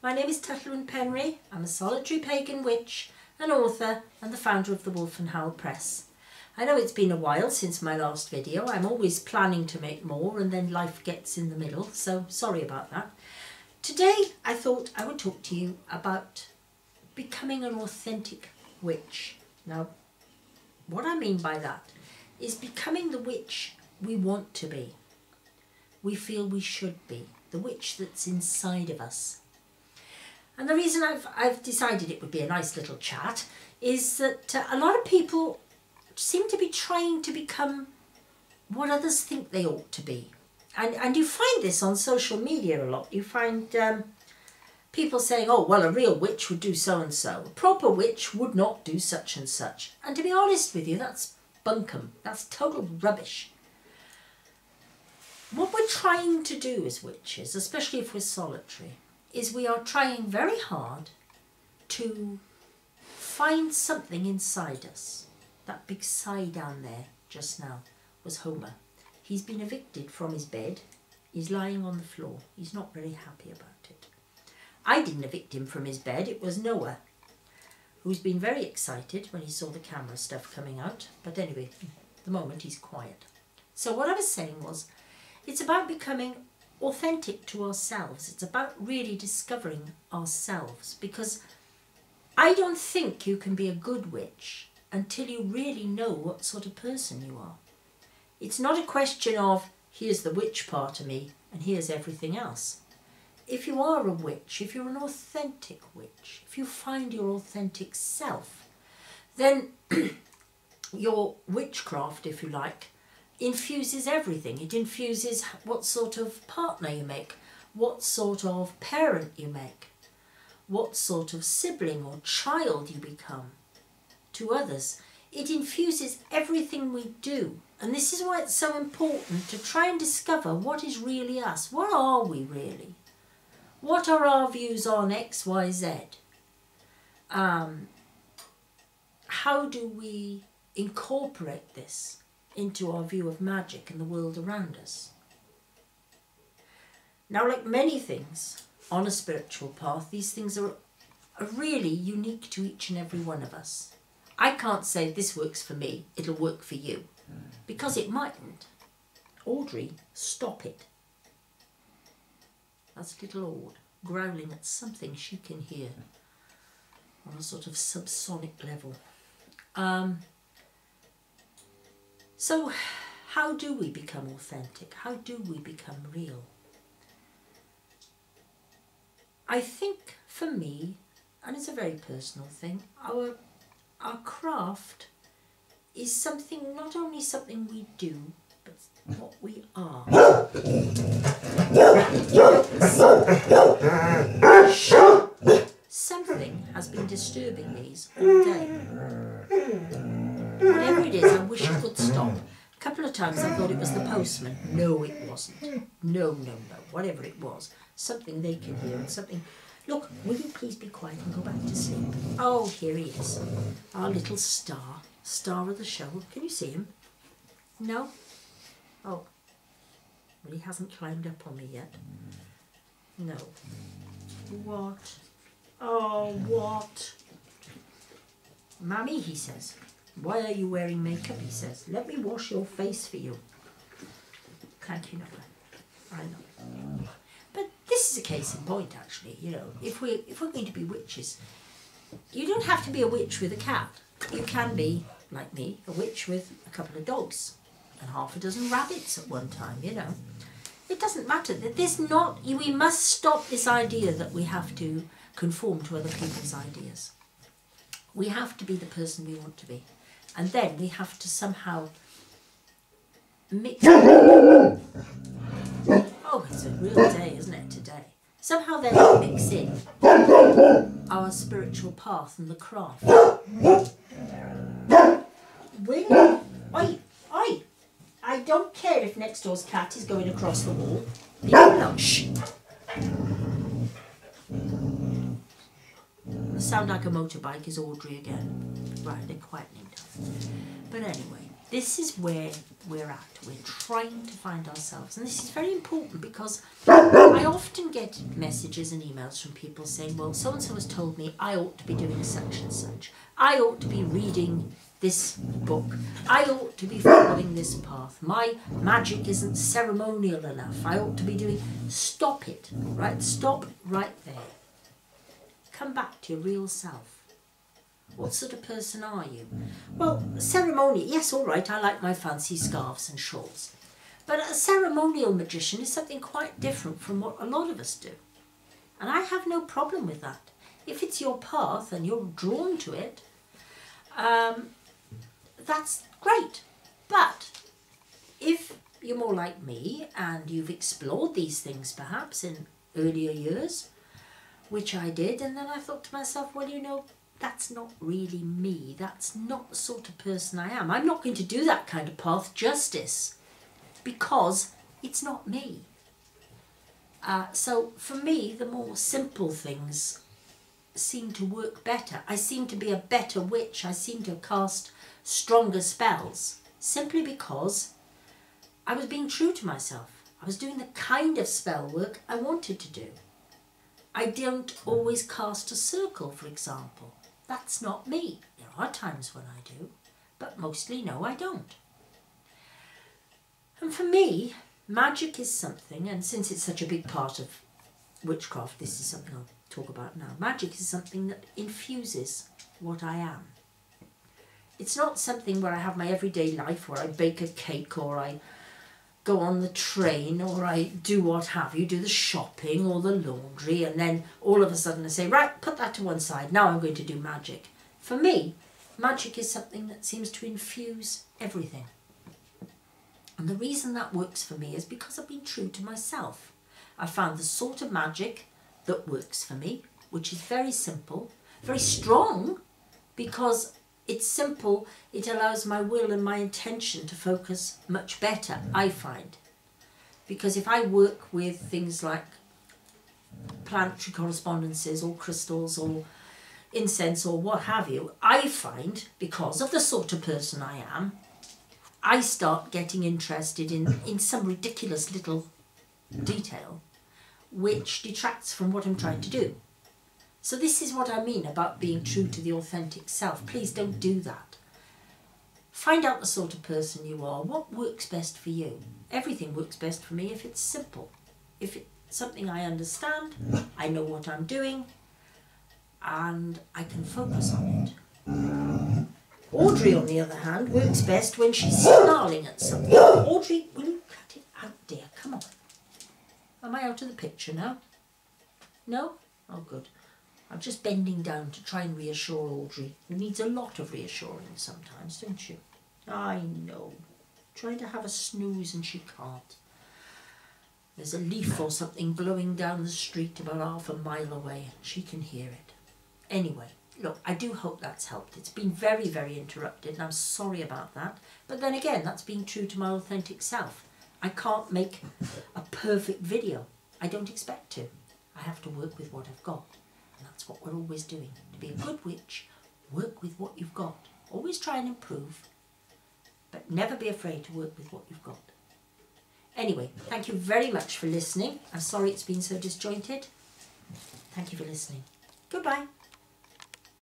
My name is Tylluan Penry. I'm a solitary pagan witch, an author and the founder of the Wolf and Howl Press. I know it's been a while since my last video. I'm always planning to make more and then life gets in the middle, so sorry about that. Today I thought I would talk to you about becoming an authentic witch. Now, what I mean by that is becoming the witch we want to be. We feel we should be. The witch that's inside of us. And the reason I've decided it would be a nice little chat is that a lot of people seem to be trying to become what others think they ought to be. And you find this on social media a lot. You find people saying, oh, well, a real witch would do so-and-so. A proper witch would not do such and such. And to be honest with you, that's bunkum. That's total rubbish. What we're trying to do as witches, especially if we're solitary, is we are trying very hard to find something inside us. That big sigh down there just now was Homer. He's been evicted from his bed. He's lying on the floor. He's not very happy about it. I didn't evict him from his bed. It was Noah, who's been very excited when he saw the camera stuff coming out. But anyway, at the moment he's quiet. So what I was saying was, it's about becoming authentic to ourselves. It's about really discovering ourselves, because I don't think you can be a good witch until you really know what sort of person you are. It's not a question of, here's the witch part of me and here's everything else. If you are a witch, if you're an authentic witch, if you find your authentic self, then your witchcraft, if you like, infuses everything. It infuses what sort of partner you make, what sort of parent you make, what sort of sibling or child you become to others. It infuses everything we do. And this is why it's so important to try and discover what is really us. What are we really? What are our views on X, Y, Z? How do we incorporate this into our view of magic and the world around us? Now, like many things on a spiritual path, these things are really unique to each and every one of us. I can't say this works for me, it'll work for you, because it mightn't. Audrey, stop it. That's little Aud growling at something she can hear on a sort of subsonic level. So how do we become authentic? How do we become real? I think for me, and it's a very personal thing, our craft is something, not only something we do, but what we are. Something has been disturbing these all day. Whatever it is, I wish it could stop. A couple of times I thought it was the postman. No, it wasn't. No. Whatever it was. Something they can hear and something... Look, will you please be quiet and go back to sleep? Oh, here he is. Our little star. Star of the show. Can you see him? No? Oh. Well, he hasn't climbed up on me yet. No. What? Oh, what? Mammy, he says. Why are you wearing makeup, he says. Let me wash your face for you. Thank you, Noah. I know. But this is a case in point, actually. You know, if we're going to be witches, you don't have to be a witch with a cat. You can be, like me, a witch with a couple of dogs and half a dozen rabbits at one time, you know. It doesn't matter. We must stop this idea that we have to conform to other people's ideas. We have to be the person we want to be. And then we have to somehow mix... Oh, it's a real day, isn't it, today? Somehow then mix in our spiritual path and the craft. Will? Oi! I don't care if next door's cat is going across the wall. Leave him alone. Shh! The sound like a motorbike is Audrey again. Right, they're quietening down. But anyway, This is where we're at. We're trying to find ourselves. And this is very important because I often get messages and emails from people saying, well, so-and-so has told me I ought to be doing such and such. I ought to be reading this book. I ought to be following this path. My magic isn't ceremonial enough. I ought to be doing... Stop it, right? Stop right there. Come back to your real self. What sort of person are you? Well, ceremonial, yes, all right, I like my fancy scarves and shawls. But a ceremonial magician is something quite different from what a lot of us do. And I have no problem with that. If it's your path and you're drawn to it, that's great. But if you're more like me and you've explored these things perhaps in earlier years, which I did, and then I thought to myself, well, you know, that's not really me. That's not the sort of person I am. I'm not going to do that kind of path justice because it's not me. So for me, the more simple things seem to work better. I seem to be a better witch. I seem to cast stronger spells simply because I was being true to myself. I was doing the kind of spell work I wanted to do. I don't always cast a circle, for example. That's not me. There are times when I do, but mostly no, I don't. And for me, magic is something, and since it's such a big part of witchcraft, this is something I'll talk about now. Magic is something that infuses what I am. It's not something where I have my everyday life, where I bake a cake or I go on the train or I do what have you, do the shopping or the laundry, and then all of a sudden I say, right, put that to one side, now I'm going to do magic. For me, magic is something that seems to infuse everything. And the reason that works for me is because I've been true to myself. I found the sort of magic that works for me, which is very simple, very strong, because it's simple, it allows my will and my intention to focus much better, I find. Because if I work with things like planetary correspondences or crystals or incense or what have you, I find, because of the sort of person I am, I start getting interested in some ridiculous little detail which detracts from what I'm trying to do. So this is what I mean about being true to the authentic self. Please don't do that. Find out the sort of person you are. What works best for you? Everything works best for me if it's simple. If it's something I understand, I know what I'm doing, and I can focus on it. Audrey, on the other hand, works best when she's snarling at something. Audrey, will you cut it out, dear? Come on. Am I out of the picture now? No? Oh, good. I'm just bending down to try and reassure Audrey, who needs a lot of reassuring sometimes, don't you? I know. Trying to have a snooze and she can't. There's a leaf or something blowing down the street about half a mile away and she can hear it. Anyway, look, I do hope that's helped. It's been very, very interrupted and I'm sorry about that. But then again, that's being true to my authentic self. I can't make a perfect video. I don't expect to. I have to work with what I've got. And that's what we're always doing. To be a good witch, work with what you've got. Always try and improve, but never be afraid to work with what you've got. Anyway, thank you very much for listening. I'm sorry it's been so disjointed. Thank you for listening. Goodbye.